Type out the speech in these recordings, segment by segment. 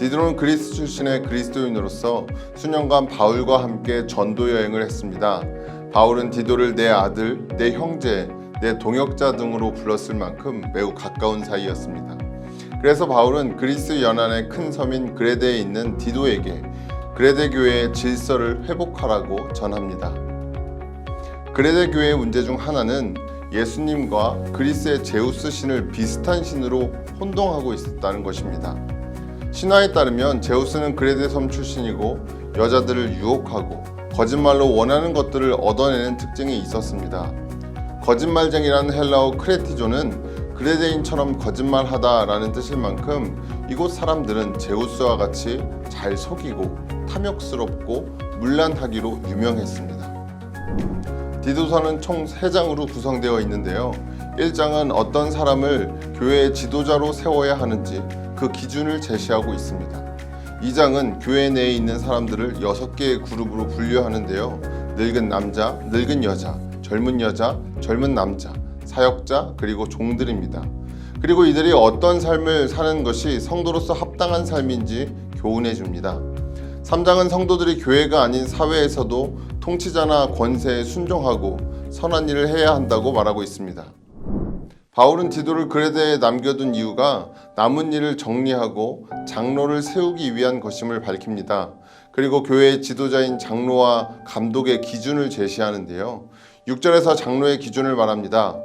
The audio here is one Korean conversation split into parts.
디도는 그리스 출신의 그리스도인으로서 수년간 바울과 함께 전도 여행을 했습니다. 바울은 디도를 내 아들, 내 형제, 내 동역자 등으로 불렀을 만큼 매우 가까운 사이였습니다. 그래서 바울은 그리스 연안의 큰 섬인 그레데에 있는 디도에게 그레데 교회의 질서를 회복하라고 전합니다. 그레데 교회의 문제 중 하나는 예수님과 그리스의 제우스 신을 비슷한 신으로 혼동하고 있었다는 것입니다. 신화에 따르면 제우스는 그레데 섬 출신이고 여자들을 유혹하고 거짓말로 원하는 것들을 얻어내는 특징이 있었습니다. 거짓말쟁이라는 헬라어 크레티조는 그레데인처럼 거짓말하다라는 뜻일 만큼 이곳 사람들은 제우스와 같이 잘 속이고 탐욕스럽고 문란하기로 유명했습니다. 디도서는 총 3장으로 구성되어 있는데요. 1장은 어떤 사람을 교회의 지도자로 세워야 하는지 그 기준을 제시하고 있습니다. 2장은 교회 내에 있는 사람들을 6개의 그룹으로 분류하는데요. 늙은 남자, 늙은 여자, 젊은 여자, 젊은 남자, 사역자, 그리고 종들입니다. 그리고 이들이 어떤 삶을 사는 것이 성도로서 합당한 삶인지 교훈해 줍니다. 3장은 성도들이 교회가 아닌 사회에서도 통치자나 권세에 순종하고 선한 일을 해야 한다고 말하고 있습니다. 바울은 디도를 그레데에 남겨둔 이유가 남은 일을 정리하고 장로를 세우기 위한 것임을 밝힙니다. 그리고 교회의 지도자인 장로와 감독의 기준을 제시하는데요. 6절에서 장로의 기준을 말합니다.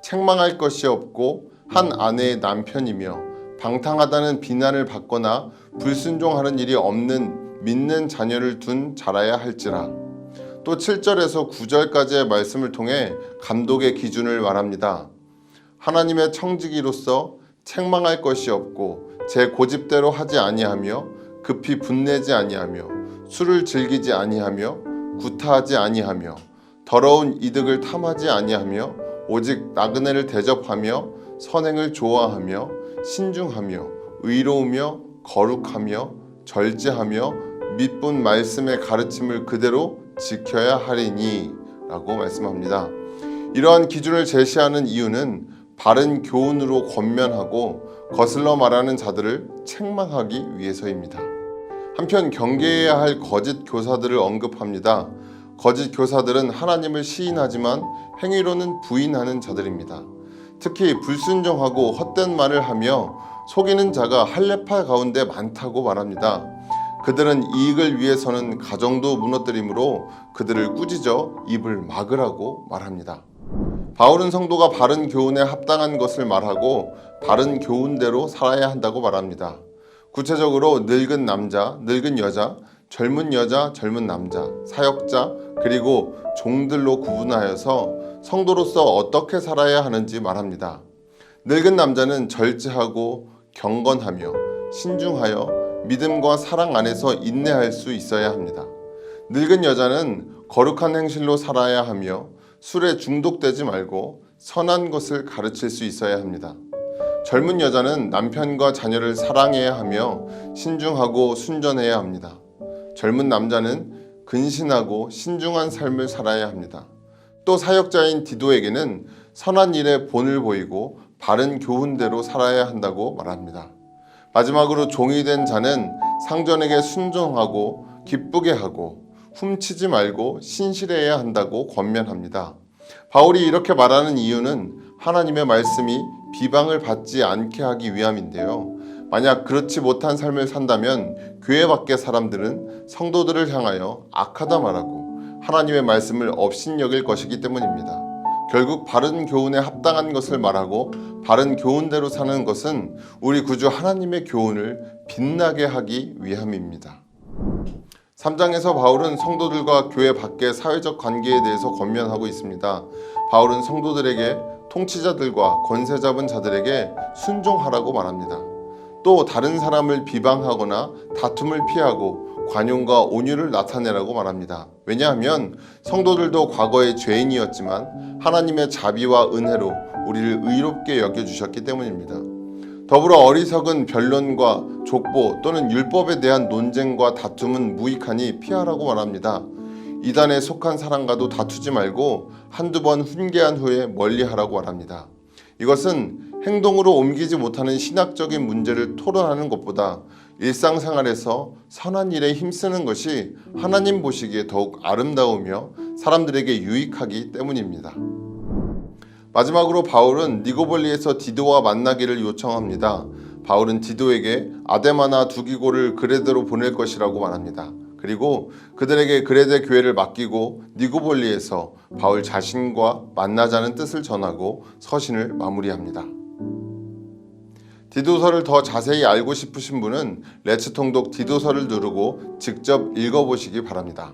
책망할 것이 없고 한 아내의 남편이며 방탕하다는 비난을 받거나 불순종하는 일이 없는 믿는 자녀를 둔 자라야 할지라. 또 7절에서 9절까지의 말씀을 통해 감독의 기준을 말합니다. 하나님의 청지기로서 책망할 것이 없고 제 고집대로 하지 아니하며 급히 분내지 아니하며 술을 즐기지 아니하며 구타하지 아니하며 더러운 이득을 탐하지 아니하며 오직 나그네를 대접하며 선행을 좋아하며 신중하며 의로우며 거룩하며 절제하며 믿본 말씀의 가르침을 그대로 지켜야 하리니 라고 말씀합니다. 이러한 기준을 제시하는 이유는 바른 교훈으로 권면하고 거슬러 말하는 자들을 책망하기 위해서입니다. 한편 경계해야 할 거짓 교사들을 언급합니다. 거짓 교사들은 하나님을 시인하지만 행위로는 부인하는 자들입니다. 특히 불순종하고 헛된 말을 하며 속이는 자가 할례파 가운데 많다고 말합니다. 그들은 이익을 위해서는 가정도 무너뜨리므로 그들을 꾸짖어 입을 막으라고 말합니다. 바울은 성도가 바른 교훈에 합당한 것을 말하고 바른 교훈대로 살아야 한다고 말합니다. 구체적으로 늙은 남자, 늙은 여자, 젊은 여자, 젊은 남자, 사역자, 그리고 종들로 구분하여서 성도로서 어떻게 살아야 하는지 말합니다. 늙은 남자는 절제하고 경건하며 신중하여 믿음과 사랑 안에서 인내할 수 있어야 합니다. 늙은 여자는 거룩한 행실로 살아야 하며 술에 중독되지 말고 선한 것을 가르칠 수 있어야 합니다. 젊은 여자는 남편과 자녀를 사랑해야 하며 신중하고 순전해야 합니다. 젊은 남자는 근신하고 신중한 삶을 살아야 합니다. 또 사역자인 디도에게는 선한 일에 본을 보이고 바른 교훈대로 살아야 한다고 말합니다. 마지막으로 종이 된 자는 상전에게 순종하고 기쁘게 하고 훔치지 말고 신실해야 한다고 권면합니다. 바울이 이렇게 말하는 이유는 하나님의 말씀이 비방을 받지 않게 하기 위함인데요. 만약 그렇지 못한 삶을 산다면 교회 밖의 사람들은 성도들을 향하여 악하다 말하고 하나님의 말씀을 업신여길 것이기 때문입니다. 결국 바른 교훈에 합당한 것을 말하고 바른 교훈대로 사는 것은 우리 구주 하나님의 교훈을 빛나게 하기 위함입니다. 3장에서 바울은 성도들과 교회 밖의 사회적 관계에 대해서 권면하고 있습니다. 바울은 성도들에게 통치자들과 권세 잡은 자들에게 순종하라고 말합니다. 또 다른 사람을 비방하거나 다툼을 피하고 관용과 온유를 나타내라고 말합니다. 왜냐하면 성도들도 과거의 죄인이었지만 하나님의 자비와 은혜로 우리를 의롭게 여겨주셨기 때문입니다. 더불어 어리석은 변론과 족보 또는 율법에 대한 논쟁과 다툼은 무익하니 피하라고 말합니다. 이단에 속한 사람과도 다투지 말고 한두 번 훈계한 후에 멀리하라고 말합니다. 이것은 행동으로 옮기지 못하는 신학적인 문제를 토론하는 것보다 일상생활에서 선한 일에 힘쓰는 것이 하나님 보시기에 더욱 아름다우며 사람들에게 유익하기 때문입니다. 마지막으로 바울은 니고볼리에서 디도와 만나기를 요청합니다. 바울은 디도에게 아데마나 두기고를 그레데로 보낼 것이라고 말합니다. 그리고 그들에게 그레데 교회를 맡기고 니고볼리에서 바울 자신과 만나자는 뜻을 전하고 서신을 마무리합니다. 디도서를 더 자세히 알고 싶으신 분은 레츠 통독 디도서를 누르고 직접 읽어보시기 바랍니다.